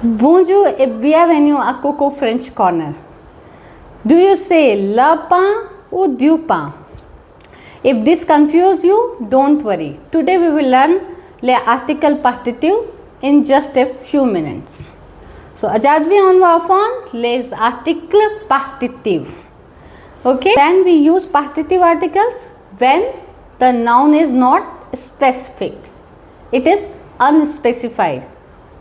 Bonjour et bienvenue à Coco French Corner. Do you say le pain or du pain? If this confuses you, don't worry. Today we will learn les articles partitifs in just a few minutes. So aujourd'hui on va apprendre les articles partitifs. Okay. When we use partitive articles, when the noun is not specific, it is unspecified,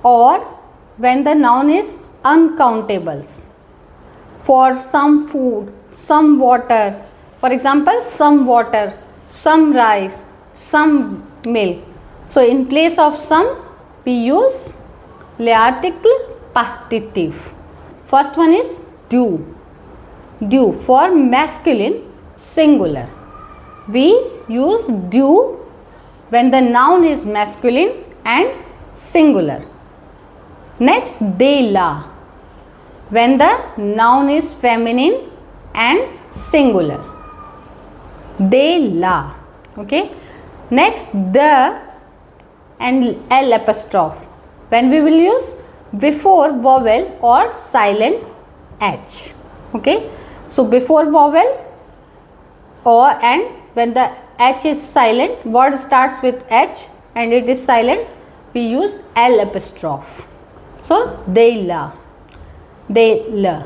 or when the noun is uncountables. For some food, some water, for example, some water, some rice, some milk. So in place of some, we use les articles partitifs. First one is du. Du for masculine singular. We use du when the noun is masculine and singular. Next, de la when the noun is feminine and singular. De la. Okay. Next, the and l apostrophe when we will use before vowel or silent h. Okay. So before vowel or and when the h is silent, word starts with h and it is silent, we use l apostrophe. So de la. De la.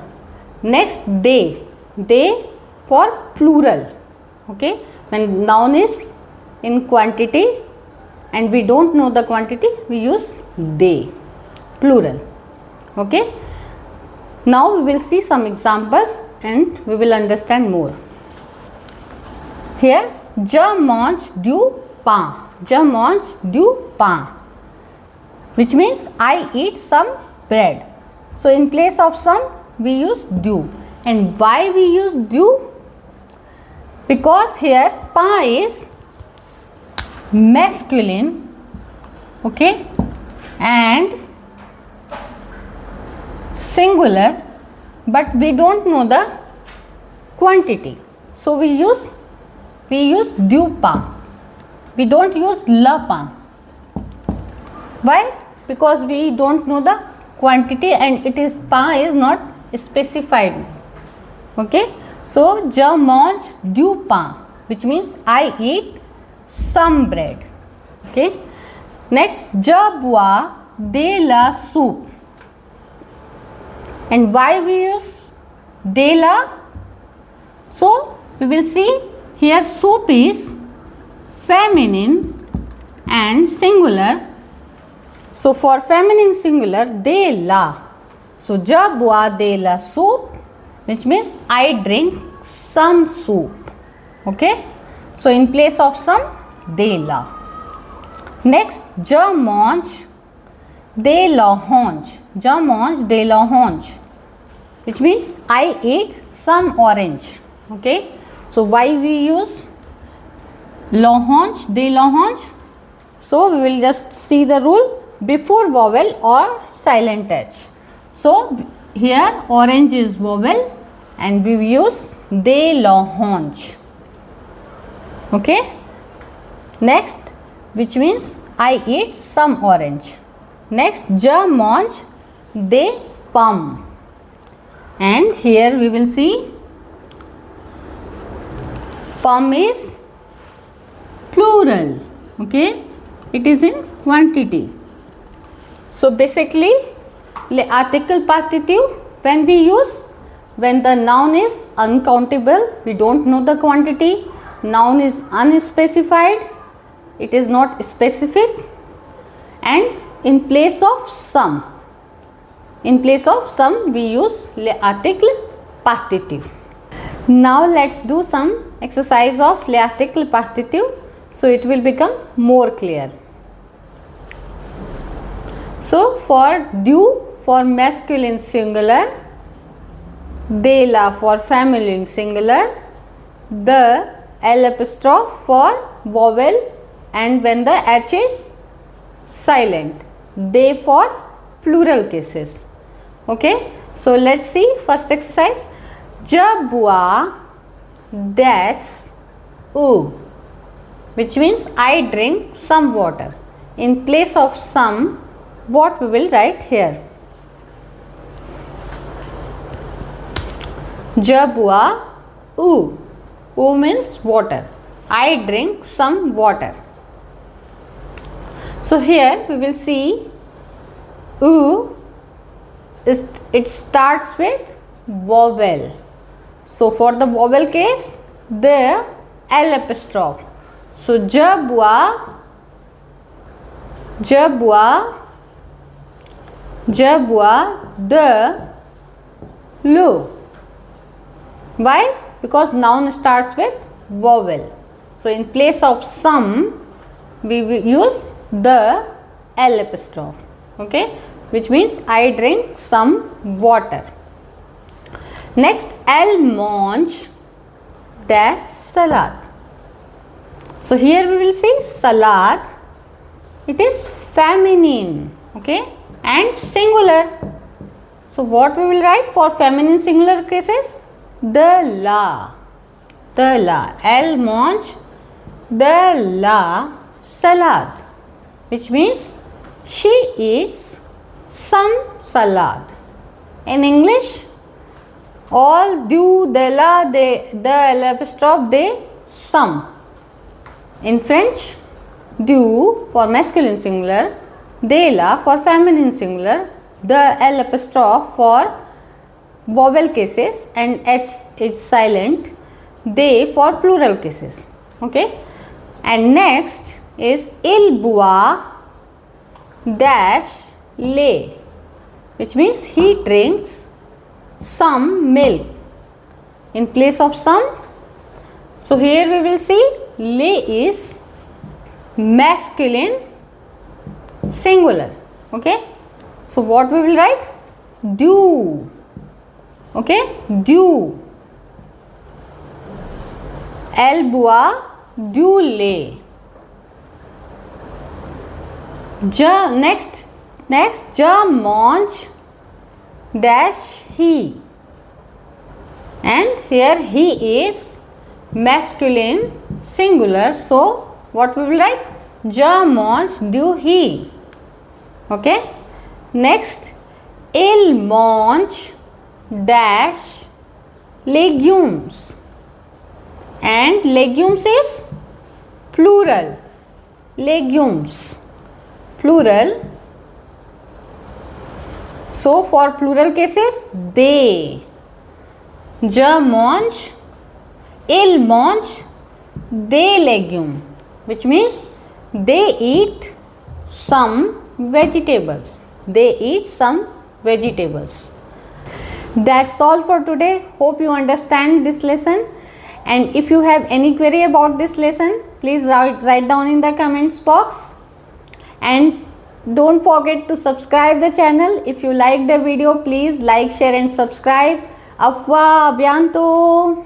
Next, they. They for plural. Okay. When noun is in quantity and we don't know the quantity, we use they. Plural. Okay. Now we will see some examples and we will understand more. Here, je mange du pain. Je mange du pain, which means I eat some bread. So in place of some, we use du. And why we use du? Because here pain is masculine, okay, and singular, but we don't know the quantity. So we use du pain. We don't use le pain. Why? Because we don't know the quantity and it is pain is not specified. Okay. So je mange du pain, which means I eat some bread. Okay. Next, je bois de la soupe. And why we use de la? So we will see here soup is feminine and singular. So for feminine singular, de la. So je bois de la soupe, which means I drink some soup. Okay. So in place of some, de la. Next, je mange de l'orange. Je mange de l'orange, which means I eat some orange. Okay. So why we use l'orange, de l'orange? So we will just see the rule before vowel or silent h. So here orange is vowel and we use de l'orange. Okay. Next, which means I eat some orange. Next, je mange des pommes. And here we will see pomme is plural. Okay. It is in quantity. So basically, les articles partitifs when we use when the noun is uncountable, we don't know the quantity, noun is unspecified, it is not specific, and in place of some. In place of some, we use les articles partitifs. Now let's do some exercise of les articles partitifs so it will become more clear. So for du for masculine singular, de la for feminine singular, the l apostrophe for vowel and when the h is silent, they for plural cases. Okay. So let's see first exercise. Je bois des eau, which means I drink some water. In place of some, what we will write here? j bua oo. Oo means water. I drink some water. So here we will see oo is, it starts with vowel. So for the vowel case, the L apostrophe. So j bua, the lu. Why? Because noun starts with vowel. So in place of some, we will use the L apostrophe. Okay, which means I drink some water. Next, elle mange dash salad. So here we will see salad. It is feminine, okay, and singular. So what we will write for feminine singular cases? The la. Elle mange the la salad, which means she eats some salad. In English, all du, de la, de, the L apostrophe, they, some. In French, du for masculine singular, de la for feminine singular, the L apostrophe for vowel cases, and H is silent, they for plural cases. Okay. And next is il boit dash lait, which means he drinks some milk. In place of some, so here we will see lait is masculine singular. Okay, so what we will write? Du. Okay, du. Elle boit du lait. Next, je mange dash he, and here he is masculine singular, so what we will write? Je mange du he. Okay. Next, il mange dash legumes, and legumes is plural. Legumes, plural. So for plural cases, they. Je mange, il mange des légumes, which means they eat some vegetables. They eat some vegetables. That's all for today. Hope you understand this lesson. And if you have any query about this lesson, please write down in the comments box. And don't forget to subscribe the channel. If you like the video, please like, share and subscribe. Afwa, abyanto.